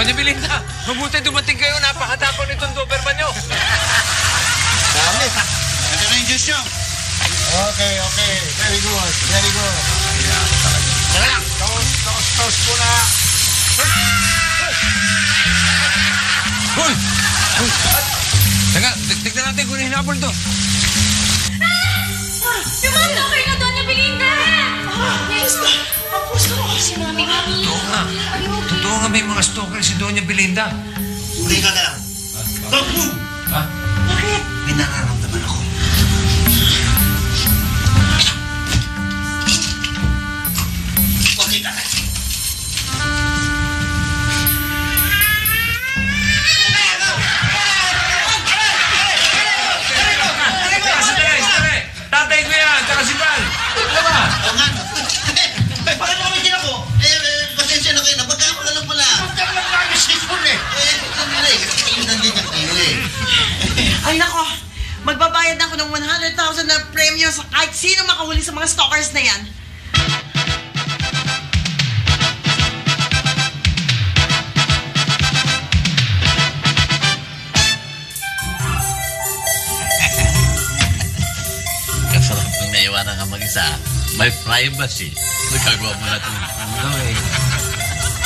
Doña Belinda, mabuti dumating kayo. Napakatapon nitong Doberman nyo. Dami. Ito na yung juice nyo. Okay. Very good. Tara lang. Toast muna. Cool! Teka, tignan natin kung hinabol to. Yung mga stalker na Doña Belinda! Yes, ang puso ko si Mami. Totoo nga may mga stalker si Doña Belinda. Uli ka na lang. Don't move! Ha? Bakit? May nararamdaman ako. Okay ka na. Sandali! Tatay ko yan, tsaka si Val. Ano ba? Oo nga. Bakit mo kami tinako? Pasensya na kayo na. Magkakalang pala. Magkakalang kami si Kun eh. Sandali. Kasi kayo nandito kayo eh. Ay nako, magbabayad na ako ng 100,000 na premyo sa kahit sino makahuli sa mga stalkers na yan. Kasarap kong naiwanan ka mag-isa. May privacy. Nagkagawa mo natin.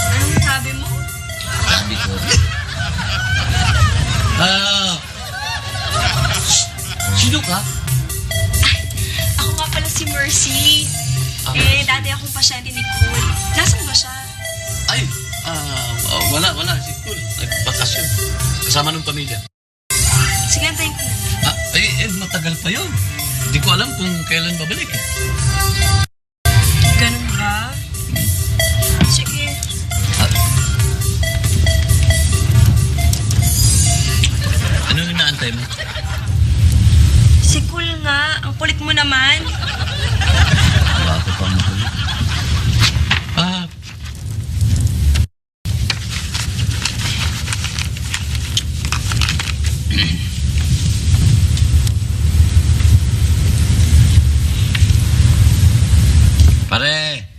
Anong sabi mo? Sabi ko. Sino ka? Ako nga pala si Mercy. Dati akong pasyente ni Cole. Nasaan ba siya? Ay, wala. Si Cool. Nagbakasyon. Kasama ng pamilya. Sige, antayin ko na. Matagal pa yun. Hindi ko alam kung kailan babalik eh. Ganun ba? Sige. Anong inaantay mo? Si Cole nga. Ang kulit mo naman. Wala ko pang makulit.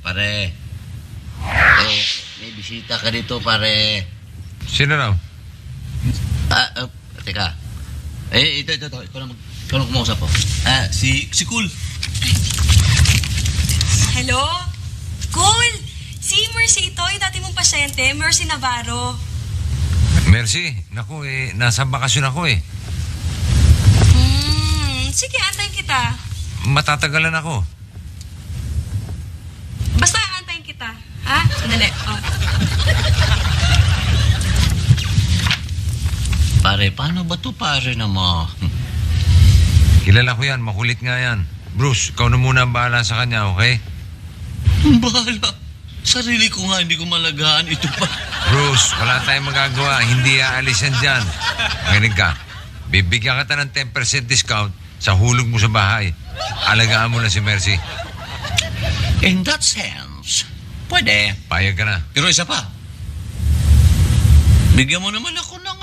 Pare. May bisita ka dito, pare. Sino raw? Teka. Ito. Ikaw na kumausap po. Si Cool. Hello? Cole! Si Mercy ito, yung dati mong pasyente, Mercy Navarro. Mercy, naku nasa bakasyon ako eh. Sige, antayin kita. Matatagalan ako. Basta antayin kita. Ha? Sandali. Oh. Pare, paano ba to pare naman? Kilala ko yan, makulit nga yan. Bruce, ikaw na muna ang bahala sa kanya, okay? Bahala. Sarili ko nga, hindi ko malagaan. Ito pa. Bruce, wala tayong magagawa. Hindi aalis yan dyan. Makinig ka. Bibigyan kita ng 10% discount sa hulog mo sa bahay. Alagaan mo na si Mercy. In that sense, pwede. Payag ka na. Pero isa pa. Bigyan mo naman ako ng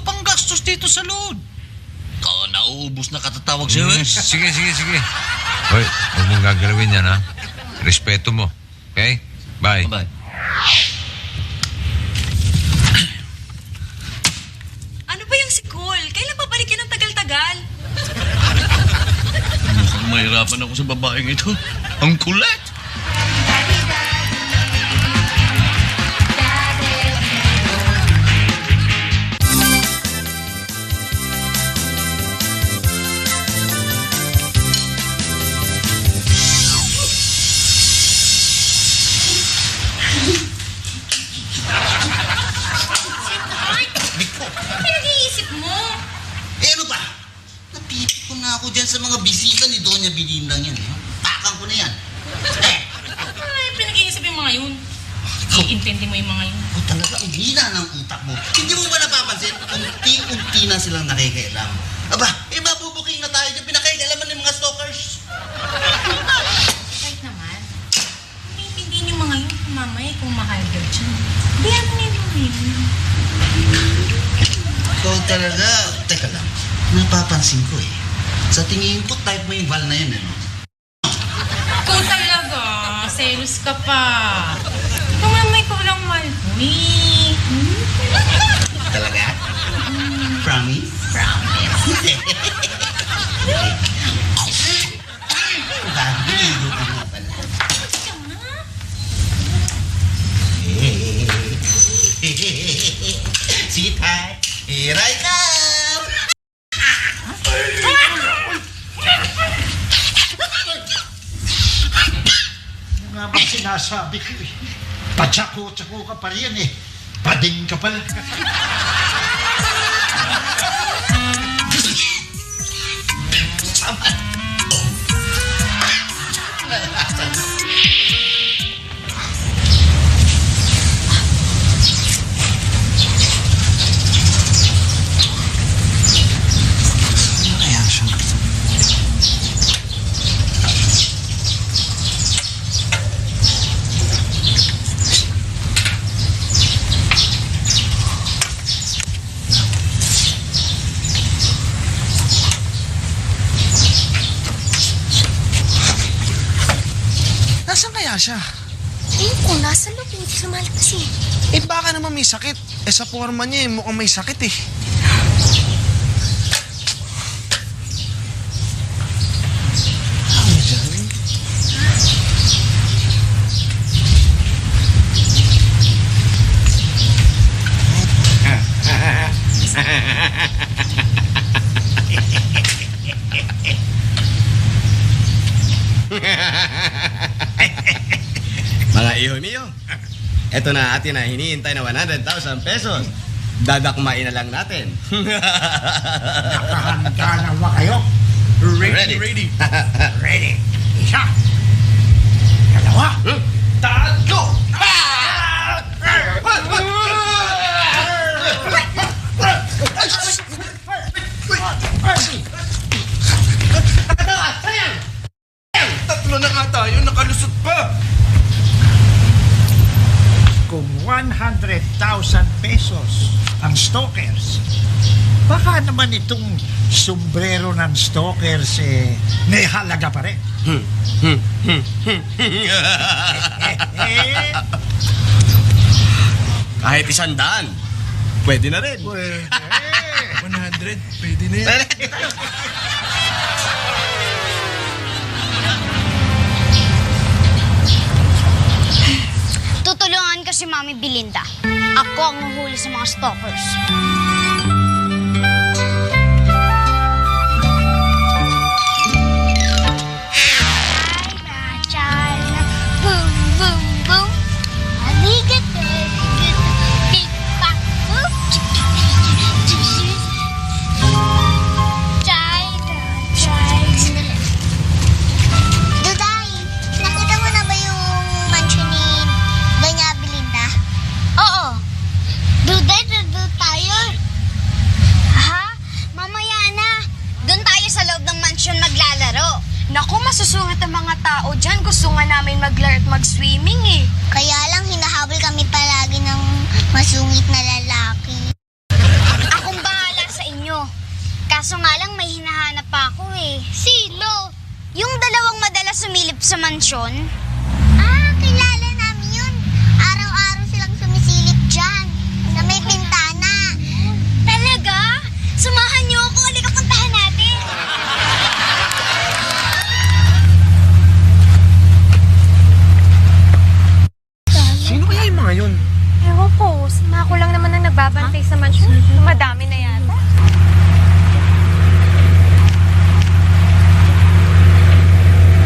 panggastos dito sa load. Nauubos na katatawag sa'yo eh. Sige. Hoy, huwag mong gagalawin yan, ha? Respeto mo. Okay? Bye. Bye. Ano ba yung si Cole? Kailan babalik yan ng tagal-tagal? Mukhang mahirapan ako sa babaeng ito. Ang kulit. Dyan sa mga bisita ni Doña Belinda yan. Takang ko na yan. Pinag-iisip yung mga yun. I-intindi mo yung mga yun. Talaga, ang hina ng utak mo. Hindi mo ba napapansin? Unti-unti na silang nakikialam. Aba, mabubuking na tayo dyan. Pinakaialaman ng mga stalkers. Right naman. Iintindihin yung mga yun kung mamaya kung mahal daw dyan. Bayan mo na yung mga yun. Ikaw talaga. Teka lang, napapansin ko eh. Sa tingin ko, type mo yung Val na yun, no? Kung talaga, selos ka pa. Kung mamay ko lang mahal mo eh. Here I come! Ano nga ba sinasabi ko eh? Patsako-tsako ka pa rin eh. Pading ka pala. Kaya siya. Nasaan kaya siya? Ayun ko, nasa loob. Hindi lumalabas eh. Eh baka naman may sakit. Eh sa forma niya eh, mukhang may sakit eh. Ano dyan? Mga iho niyo, eto na atin na hinihintay na 100,000 pesos. Dadakmain na lang natin. Nakahanda na ba kayo? Ready. Ready. Isa. Dalawa. Tatlo! Tatlo na nga tayo, nakalusot pa. Kung 100,000 pesos ang stalkers, baka naman itong sombrero ng stalkers may halaga pa rin. Kahit 100, pwede na rin. 100, pwede na yan. Tutulungan ko si Mami Belinda. Ako ang huhuli sa mga stalkers. Boom, boom, boom. Alligator, big back, boom. Duday, nakita mo na ba yung mansion ni Doña Belinda? Oo. Duday, doon tayo. Ha? Mamaya na. Doon tayo sa loob ng mansion maglalaro. Naku, masusungit ang mga tao dyan. Gusto nga namin maglaro at mag-swimming eh. Kaya lang hinahabol kami palagi ng masungit na lalaki. Akong bahala sa inyo. Kaso nga lang may hinahanap pa ako eh. Sino? Yung dalawang madalas sumilip sa mansyon. Ah, kilala namin yun. Araw-araw silang sumisilip dyan. Sa may bintana. Talaga? Samahan niyo ako. Halika, puntahan natin. Sino kaya yung mga yun? Ewan ko, sama ko lang naman ang nagbabantay sa mansion. Madami na yata.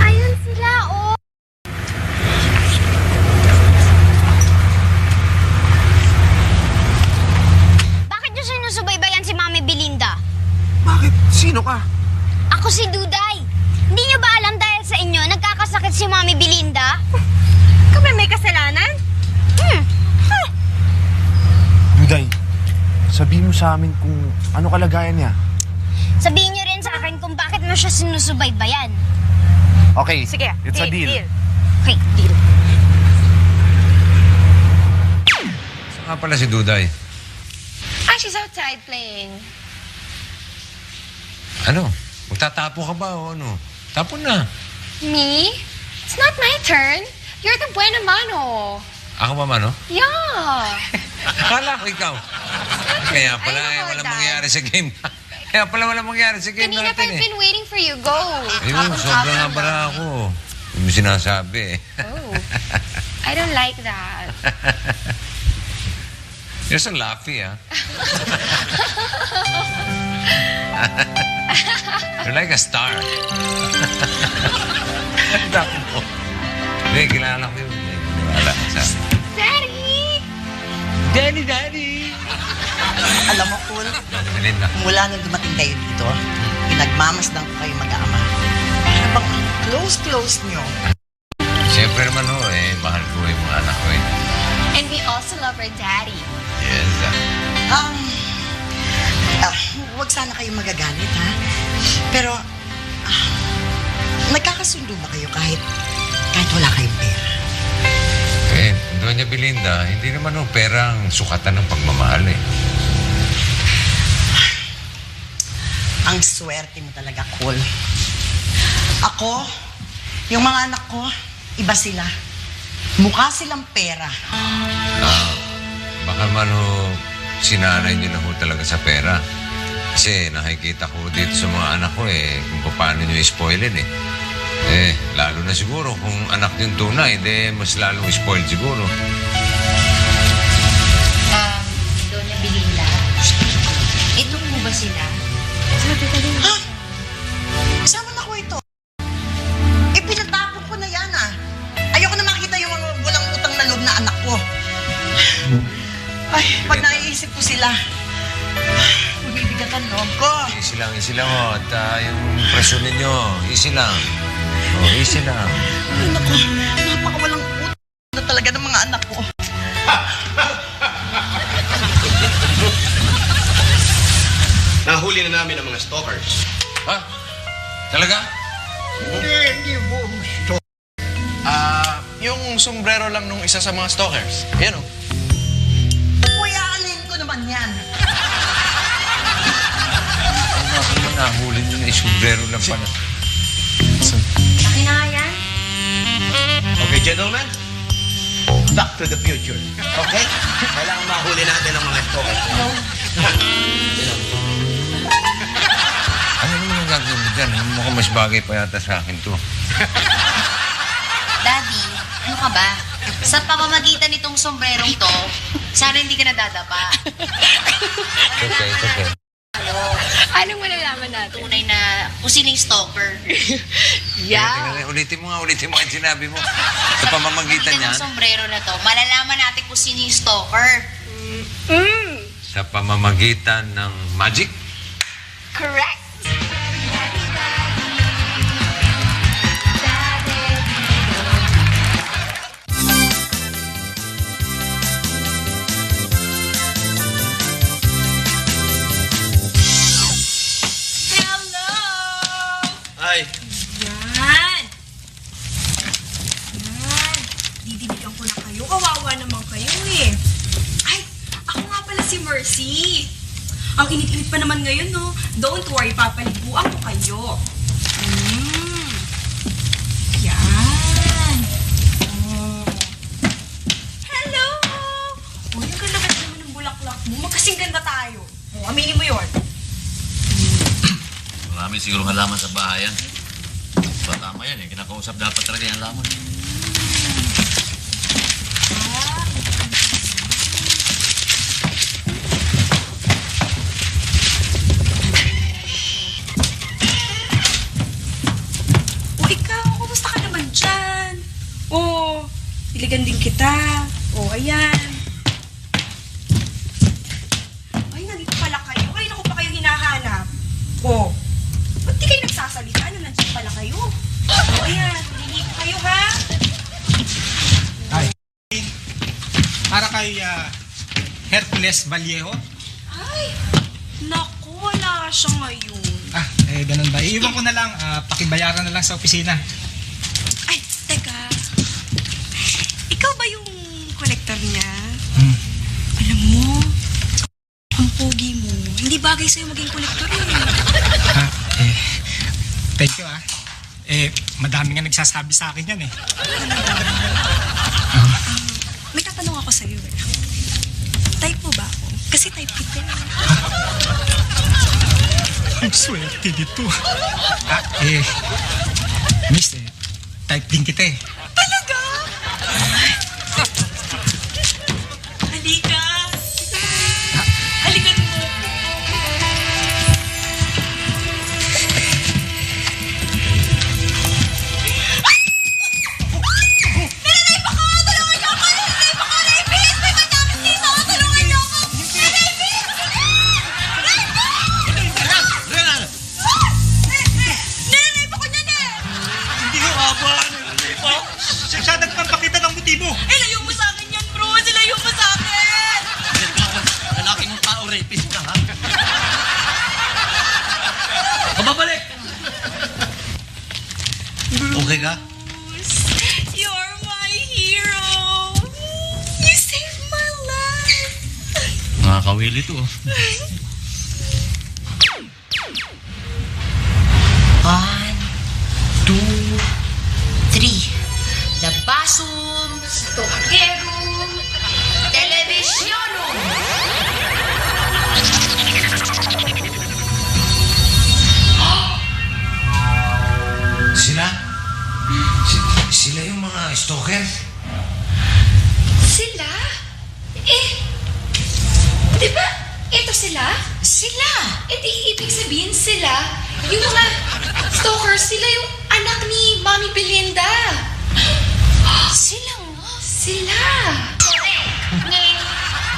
Ayun sila, oh. Bakit niyo sinusubaybayan si Mami Belinda? Bakit? Sino ka? Ako si Duday. Hindi niyo ba alam dahil sa inyo nagkakasakit si Mami Belinda? Kami may kasalanan? Duday, sabihin mo sa amin kung ano kalagayan niya. Sabihin niyo rin sa akin kung bakit mo siya sinusubaybayan. Okay, Sige, it's a deal. Okay, deal. Saan nga pala si Duday? Ah, she's outside playing. Ano? Magtatapo ka ba o ano? Tapon na. Me? It's not my turn. You're the buena mano. Ako ba, Mano? Yeah. Akala ko ikaw. Kaya pala Ay, walang Dad. mangyayari sa game. Kaya pala walang mangyayari sa game Kanina pa natin I've been waiting for you. Go. Ayun, sobrang abala ako. Hindi mo sinasabi eh. Oh. I don't like that. You're so laughy, ah. You're like a star. Dami mo. Hindi, kilala ko yun. Kilala ko sa... Daddy! Alam mo, Cool, Melinda. mula nung dumating kayo dito, pinagmamasdan ko kayo mag-ama. Ano bang close niyo? Siyempre naman ho, mahal ko yung mga anak ko And we also love our daddy. Yes. Huwag sana kayo magagalit, ha? Pero, nagkakasundo ba kayo kahit wala kayong pera? Doña Belinda, hindi naman ho perang sukatan ng pagmamahal Ang swerte mo talaga, Cool. Ako, yung mga anak ko, iba sila. Mukha silang pera. Baka man ho, sinanay niyo na ho talaga sa pera. Kasi nakikita ko dito sa mga anak ko kung paano niyo i-spoilin lalo na siguro kung anak yung tunay, mas lalong spoiled siguro. Doña Belinda, ito po ba sila? Ha? Kasama na ko ito. Pinatapon ko na yan, Ayoko na makita yung mga walang utang na loob na anak ko. Ay, pag naiisip ko sila, bumibigatan loob ko. Easy lang ho. At yung presyo ninyo, easy lang. Easy lang. Ay, naku, napakawalang utang na talaga ng mga anak ko. Nahuli na namin ang mga stalkers. Ha? Talaga? Hindi mo gusto. Yung sombrero lang nung isa sa mga stalkers. Yan o. Kuyanin ko naman yan. Ako naman nahuli nyo na sombrero lang pala. Akin na nga yan. Okay, gentlemen? Back to the future. Okay? Kailangan mahuli natin ang mga stalkers. Ano naman ang gagawin mo dyan? Mukhang mas bagay pa yata sa akin to. Daddy, ano ka ba? Sa pamamagitan nitong sombrerong to, sana hindi ka nadadapa. It's okay. Anong malalaman natin? Tunay na kung sino yung stalker. Ulitin mo ang sinabi mo. Sa pamamagitan Pamamagitan niyan, ng sombrero na to, malalaman natin kung sino yung stalker. sa pamamagitan ng magic. Correct. Ay, Yan. Didiligan ko na kayo. Kawawa naman kayo Ay, ako nga pala si Mercy. Ang init-init pa naman ngayon, no? Don't worry, papaliguan ko kayo. Yan. Oh. Hello! Oh, yung ganda-ganda naman ng bulaklak mo. Magkasing ganda tayo. Oh, aminin mo yun. Marami siguro halaman sa bahayan. Tama yan kinakausap dapat talaga yung halaman. O ikaw, kumusta ka naman dyan? O, diligan din kita. O, ayan. Ay, nandito pala kayo. Kanina ko pa kayo hinahanap. O, ba't di kayo nagsasalita? Ano, nandiyan pala kayo? O, ayan. Nandito kayo, ha? Ay. Para kay Hercules Vallejo. Ay, naku, wala siya ngayon. Ganun ba? Iiwan ko na lang. Pakibayaran na lang sa opisina. Ay, teka. Ikaw ba yung collector niya? Alam mo, ang pogi mo. Hindi bagay sa'yo maging collector Thank you madami nga nagsasabi sa akin yan May tatanong ako sa'yo Type mo ba ako? Kasi type kita Ang swerte dito. Miss, type din kita Talaga? Halika. Halikan mo. Teka. You're my hero. You saved my life. Nakakawili to. One, two, three. Labasum, stokerum, televisionum. Sila? Sila yung mga stalker? Sila? Di ba? Ito sila? Sila! Di ibig sabihin sila, yung mga stalkers, sila yung anak ni Mami Belinda. Sila nga. Sila.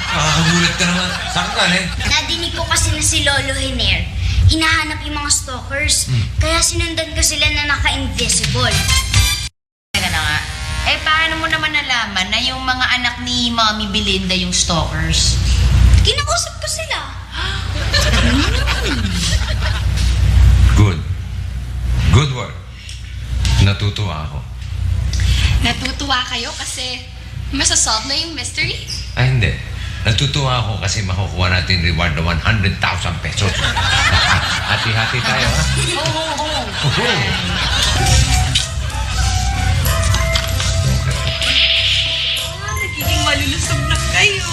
Nakakagulat ka naman. Saan ka, eh? Nadinig ko kasi na si Lolo Hiner. Hinahanap yung mga stalkers. Kaya sinundan ko sila na naka-invisible. Teka na nga. Paano mo naman nalaman na yung mga anak ni Mami Belinda yung stalkers? Kinausap ko sila. Good. Good work. Natutuwa ako. Natutuwa kayo kasi masasolve na yung mystery? Ay, hindi. Natutuwa ako kasi makukuha natin reward na 100,000 pesos. Hati-hati tayo, ha? Oo. Nagiging malulusog na kayo.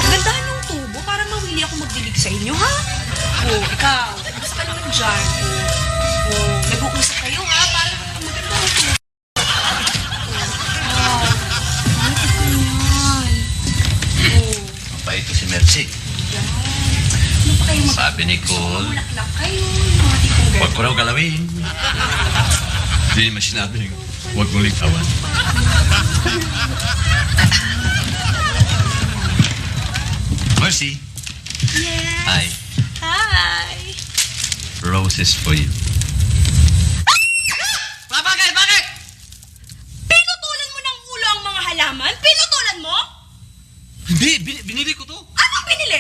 Gandahan yung tubo para mawili ako magdilig sa inyo, ha? Ikaw, basta ka naman dyan. Nag-uusap kayo, ha? Para maganda ang tubo. Mabait ko si Mercy. Ano pa kayo Sabi ni Cole, Mulaklak kayo, yung mga tipong huwag ko raw galawin. Hindi naman sinabi, huwag mo ligawan. Mercy. Yes. Hi. Hi. Roses for you. Bakit? Pinutulan mo ng ulo ang mga halaman? Pinutulan mo? Hindi, binili ko to. Anong binili?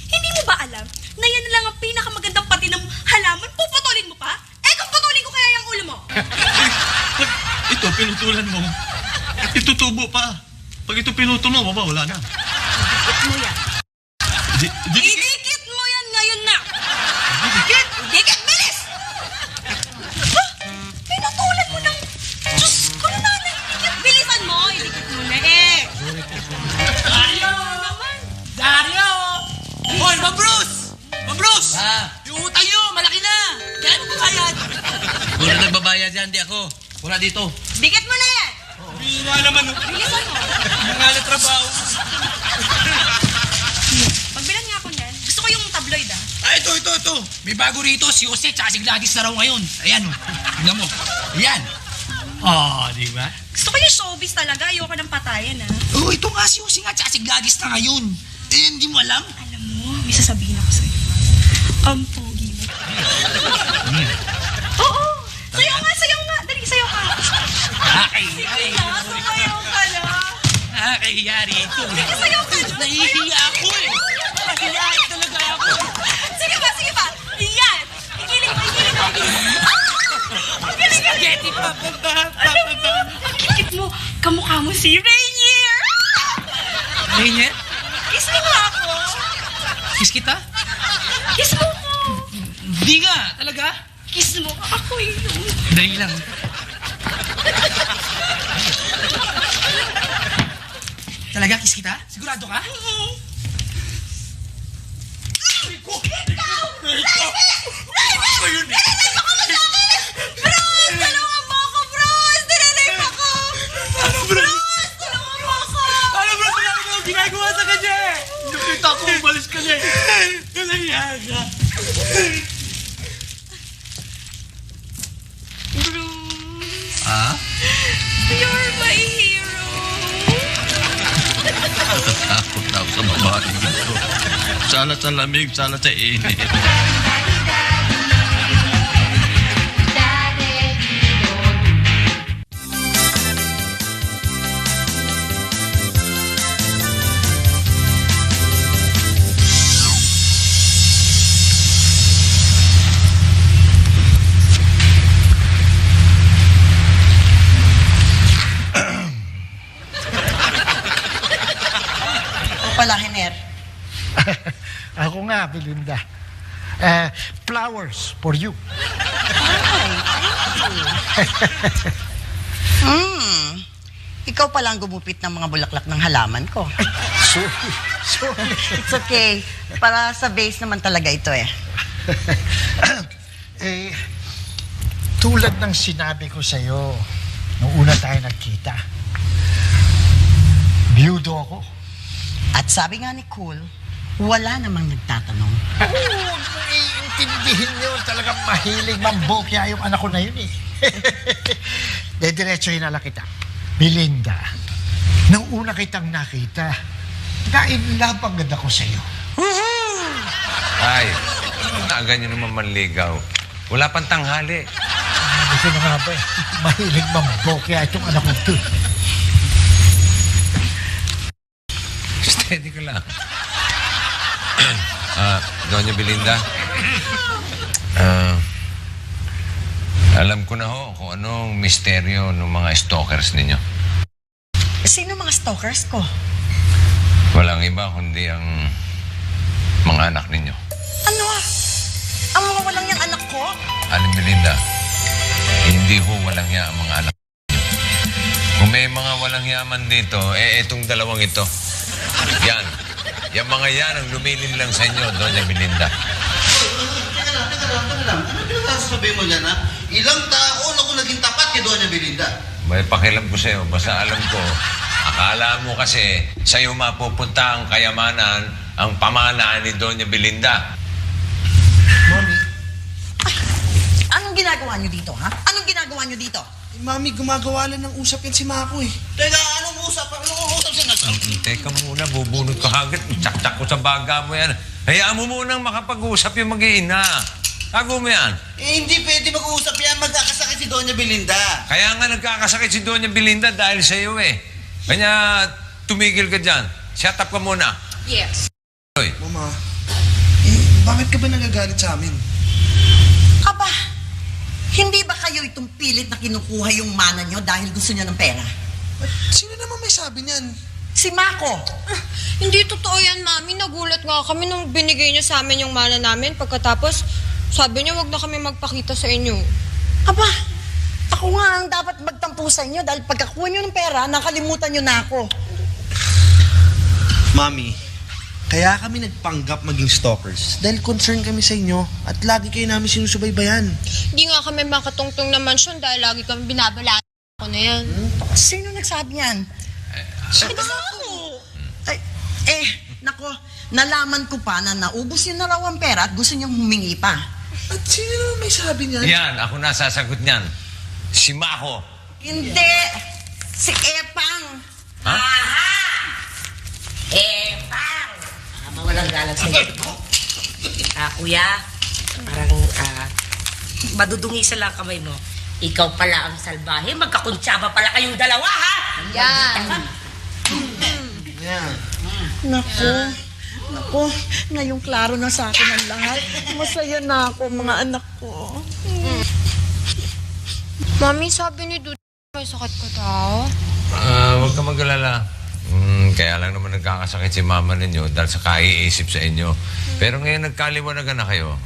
Hindi mo ba alam na yan lang ang pinakamagandang pati ng halaman? Puputulin mo pa? Kung putulin ko kaya yung ulo mo? Ito, pinutulan mo. Itutubo pa. Pag ito pinutol mo, wala na. Idikit mo yan. Idikit mo yan ngayon na! Dikit? Idikit, bilis! Pinutulan mo ng... Diyos ko na idikit. Bilisan mo, idikit mo na Dario! Dario! Hoy, Mabros! Yung utang nyo, malaki na! Kaya mo bayad? Wala nagbabayad yan, di ako. Wala dito. Dikit mo na yan! Bira naman. Bilisan mo. Mga na trabaho. Pagbilan nga ako niyan, gusto ko yung tabloid Ito. May bago rito, si Jose, tsaka si Gladys na raw ngayon. Ayan, tignan mo. Ayan. Di ba? Gusto ko yung showbiz talaga, ayoko ng patayan Ito nga si Jose nga, tsaka si Gladys na ngayon. Hindi mo alam? Alam mo, may sasabihin ako sa'yo. Ang pogi mo. Oo! Sayaw nga! Dali, sayaw ka! Sige na, sumayaw ka na! Nakakahiyari ito. Sige, sayaw ka na! Nahihiya ako eh. Mahihiyain talaga ako. Sige ba! Yan! Igiling mo! Spaghetti pa. Ang kikit mo, kamukha mo si Rainier! Rainier? Kiss mo nga ako! Kiss kita? Kiss mo ko! Hindi nga, talaga? Kiss mo ako yun! Dali lang. Talaga, kiss kita? Sigurado ka? Ikaw! Nililip ako mo sa akin! Bros! Tulungan mo ako, Bros! Nililip ako! Bros! Tulungan mo ako! Ano bro, pinakita mo ginagawa sa kanya eh? Nakita ko, umalis ka na eh. Nalahiya ka. Bruce, You're my hero! Natatakot na ako sa babae dito. Salat sa lamig, salat sa init. Ako nga, Belinda. Flowers for you. Ikaw palang gumupit ng mga bulaklak ng halaman ko. Sorry. It's okay. Para sa base naman talaga ito eh. Tulad ng sinabi ko sa'yo nung una tayo nagkita, biyudo ako. At sabi nga ni Cool, wala namang nagtatanong. Huwag mong iintindihin yun. Talagang mahilig mambokya yung anak ko na yun eh. Diretsohin na lang kita. Belinda, nang una kitang nakita, na-inlove ang ganda ko sa'yo. Ay, naaga nyo naman manligaw. Wala pang tanghali. Gusto na nga ba eh. Mahilig mambokya itong anak ko to. Steady ka lang. Doña Belinda, alam ko na ho kung anong misteryo ng mga stalkers ninyo. Sino mga stalkers ko? Walang iba kundi ang mga anak ninyo. Ano? Ang mga walang yung anak ko? Aling Belinda, hindi ho walang hiya ang mga anak ninyo. Kung may mga walang hiyaman dito, etong dalawang ito. Yan. Yung mga yan ang lumilin lang sa inyo, Doña Belinda. Teka lang. Ano sasabihin mo yan, ha? Ilang taon ako naging tapat kay Doña Belinda. May pakialam ko sa'yo. Basta alam ko, akala mo kasi sa'yo mapupunta ang kayamanan, ang pamanaan ni Doña Belinda. Mami, Anong ginagawa niyo dito, ha? Anong ginagawa niyo dito? Mami, gumagawa lang ng usap yan si Mako eh. Teka, anong usap? Anong usap siya nasa? Teka muna, bubunot ka agad. Tsak-tsak ko sa baga mo yan. Hayaan mo munang makapag-usap yung mag-iina. Tago mo yan. Hindi pwede mag-uusap yan. Magkakasakit si Doña Belinda. Kaya nga nagkakasakit si Doña Belinda dahil sa iyo eh. Kanya tumigil ka dyan. Shut up ka muna. Yes. Hoy. Mama, bakit ka ba nagagalit sa amin? Aba, hindi ba kayo itong pilit na kinukuha yung mana nyo dahil gusto nyo ng pera? Sino naman may sabi niyan? Si Mako. Hindi totoo yan, Mami. Nagulat nga kami nung binigay niya sa amin yung mana namin. Pagkatapos, sabi niya wag na kami magpakita sa inyo. Aba, ako nga ang dapat magtampo sa inyo dahil pagkakuha nyo ng pera, nakalimutan nyo na ako. Mami, kaya kami nagpanggap maging stalkers dahil concern kami sa inyo at lagi kayo namin sinusubaybayan. Hindi nga kami makatungtong na mansyon dahil lagi kami binabalatan ko na yan. Sino nagsabi yan? Nako, nalaman ko pa na naubos nyo na raw ang pera at gusto nyo humingi pa. At sino naman may sabi niyan? Yan, ako na sasagot niyan. Si Mako. Hindi, si Epang. Ha? Epang! Mawalang galang sa'yo. Kuya, parang madudungi sa lang kamay mo. Ikaw pala ang salbahe. Magkakuntsaba pala kayong dalawa, ha? Yan. Nako, ngayong klaro na sa akin ang lahat. Masaya na ako, mga anak ko. Mami, sabi ni Dudu, may sakit ka daw. Huwag ka mag-alala. Kaya lang naman nagkakasakit si mama ninyo dahil sa kaiisip sa inyo. Pero ngayon nagkaliwanagan na kayo.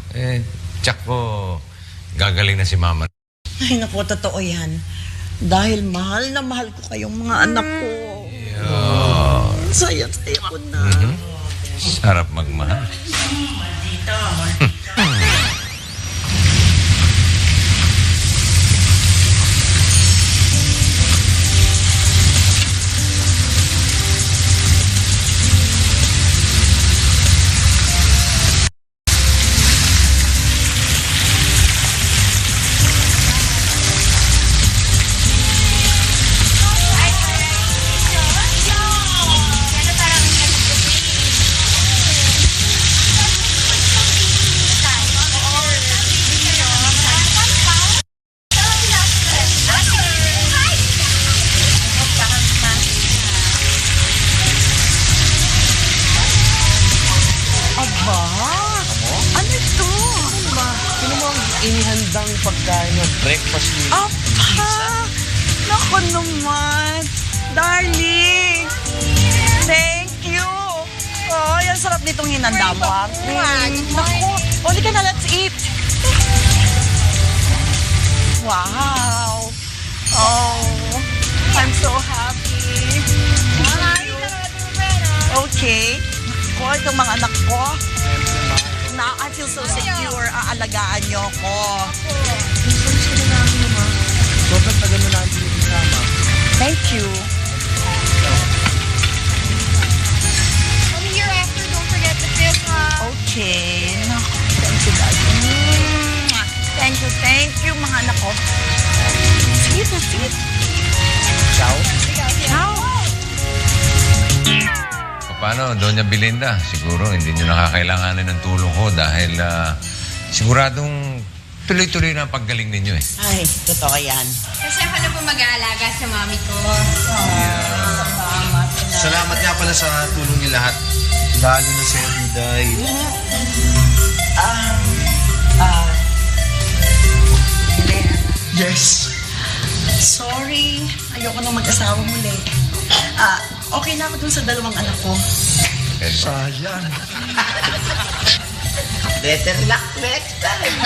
Tsak ko, gagaling na si mama. Ay, nako, totoo yan. Dahil mahal na mahal ko kayong mga anak ko. Saya ko na. Sarap magmahal. Dito. Inihandang pagkain ng breakfast ni Apa! Naku naman! Darling! Thank you! Oh, Uy, ang sarap nitong hinanda mo, ah. Naku, only ka na, let's eat. Wow. Oh, I'm so happy. Okay. Ko, itong mga anak ko. Now, I feel so secure. Aalagaan niyo ko. Sobrang tagal na natin yung kasama. Thank you. Mommy, you're after. Don't forget the tip, ha? Okay. Naku, thank you, Daddy. Thank you, mga anak ko. Sweet na sweet. Ciao. Ciao. Paano, Doña Belinda? Siguro hindi nyo nakakailanganin ng tulong ko dahil siguradong tuloy-tuloy na ang paggaling ninyo eh. Ay, totoo yan. Kasi ako na po mag-aalaga sa mami ko. Salamat nga pala sa tulong niyo lahat. Lalo na sa'yo, Duday. Yes. Sorry. Ayoko nang mag-asawa muli. Okay na ako dun sa dalawang anak ko. Sayang. Better luck next time.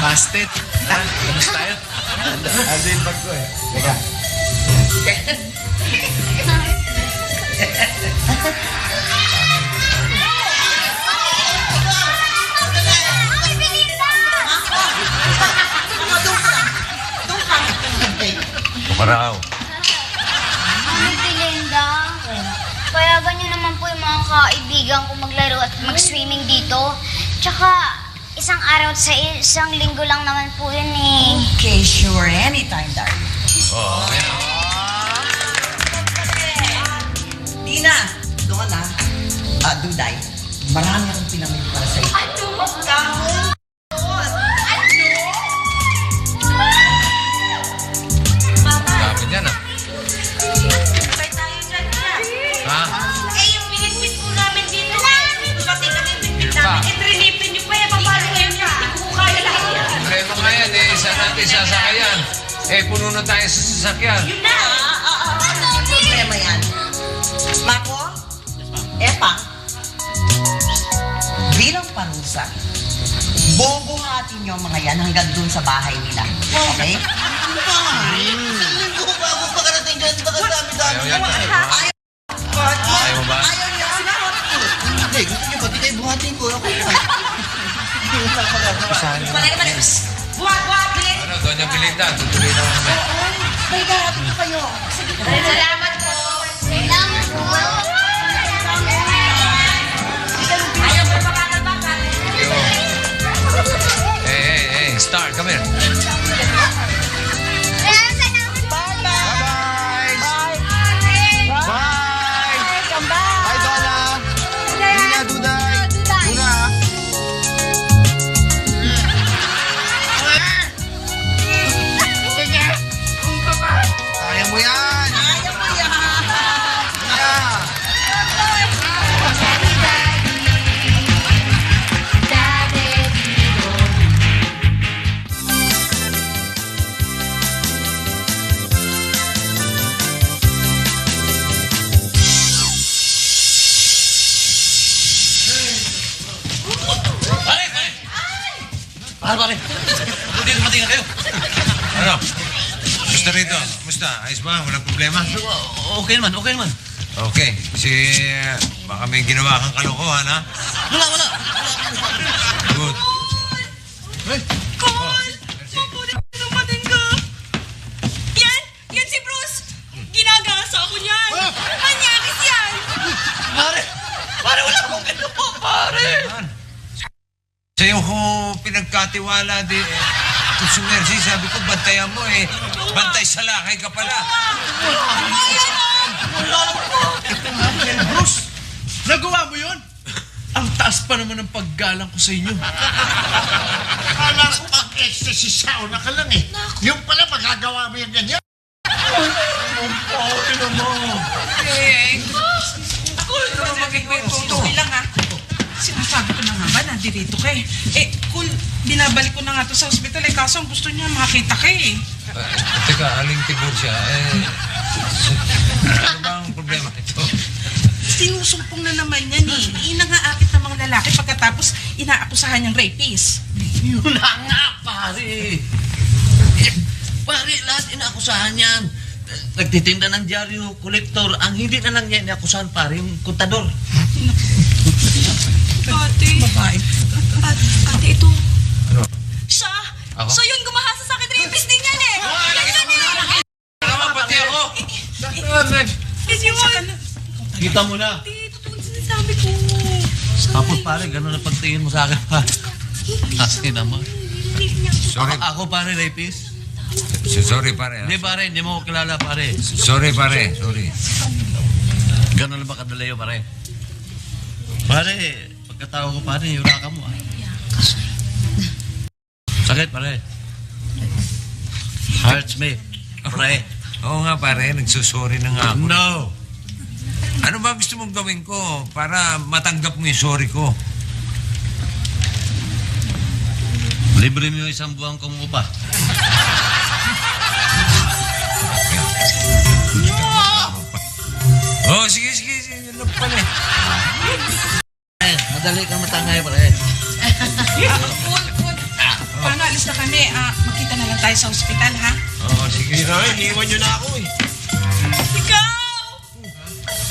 Busted. Kamusta tayo? Ando yung bag ko eh. Teka. Kuparaw. Mami Belinda, payagan niyo naman po yung mga kaibigan ko maglaro at mag-swimming dito. Tsaka, isang araw sa isang linggo lang naman po yun eh. Okay, sure. Anytime, darling. Oo, okay. Tina, doon na. Duday, marami akong pinamili para sa'yo. Ano? Lapit yan ah. Sabay tayo dyan na. Ha? Eh, yung binitbit po namin dito. Pati kami binitbit namin. Eh, trinipin niyo pa. Papalo ngayon niya. Hindi ko kaya lahat yan. Problema nga yan eh. Isa natin sasakayan. Eh, puno na tayo sa sasakyan. Yun na. Hindi problema yan. Mako, Epa, bilang parusa, bubuhatin niyo ang mga yan hanggang dun sa bahay nila. Okay? Isang linggo pa ako pakarating dyan. Baka dami-dami Ayaw yan. naman eh. Ayaw mo ba? Ayaw niya. Hindi, gusto niyo ba? Di kayo buhatin ko. Ako Malay ka ba? Buhat, bilis. Ano, Doña Belinda, tutuloy na kami. May garapin na kayo. Salamat po. Salamat po. Ayaw ba makakabakal? Hey, Star, come here. Come back. Bye, Donna. Dina, Duday. Duna. Kaya mo yan. Ayaw mo yan. Yeah. Pare. Buti dumating na kayo. Ano? Musta rito? Musta? Ayos ba? Walang problema? Okay naman. Okay. Baka may ginawa kang kalokohan, ha? Wala. Good. Cole! Mabuti dumating ka! Yan si Bruce! Ginagasa ako niyan! Manyakis yan! Pare, wala akong ginawa, pare. Sa'yo ko pinagkatiwala di. Kung si Mercy, sabi ko, bantayan mo eh. Bantay sa lakay ka pala. Bruce, nagawa mo yun? Ang taas pa naman ng paggalang ko sa inyo. Akala ko ang ecstasy sauna ka lang eh. Yung pala magagawa mo yung ganyan. Okay naman. Cool! Tuloy lang ha. Sinasabi ko na nga ba, nandito ka eh. Cool, binabalik ko na nga to sa hospital eh. Kaso ang gusto niya makita ka eh. Teka, aling tibur siya. Ano ba ang problema ito? Sinusumpong na naman yan eh. Inangaakit ng mga lalaki pagkatapos inaakusahan niyang rapist. Yun na nga, pare. Pare, lahat inaakusahan yan. Nagtitinda ng dyaryo, kolektor. Ang hindi na lang niya inaakusahan, pare, yung kontador. Ate. Babae. Ate, ito. Ano? Siya! Ako? Siya yun, gumahasa sa akin. Rapist din yan eh! Tama, pati ako. Kita mo na. Totoo yung sinasabi ko. Tapos pare, gano'n na pagtingin mo sa akin, pa. Akin naman. Sorry. Ako, pare, rapist. Sorry, pare. Hindi, pare, hindi mo ko kilala, pare. Sorry, pare. Sorry. Gano'n na ba kadalayo, pare? Pare, pagkatao ko, pare, yura ka mo, ah. Sakit, pare. Hurts me, pare. Oo nga, pare. Nagsusorry na nga ako. No! Ano ba gusto mong gawin ko para matanggap mo yung sorry ko? Libre mo yung isang buwan kong upa. Oh, sige. Yun lang pala eh. Madali kang matangay, pare. Paano, alis na kami. Magkita na lang tayo sa ospital, ha? Oo, sige. Iniwan nyo na ako eh. Ikaw!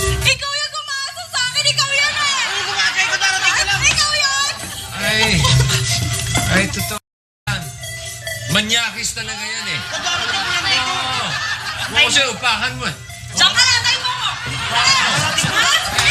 Ikaw yung gumasa sa akin! Ikaw yan eh! Ano kumakay ko darating ka lang? Ikaw yan! Ay, totoo yan. Manyakis talaga yan eh. Oo. Kasi upakan mo eh. Diyan ka na! Tayo mo ko! Ha?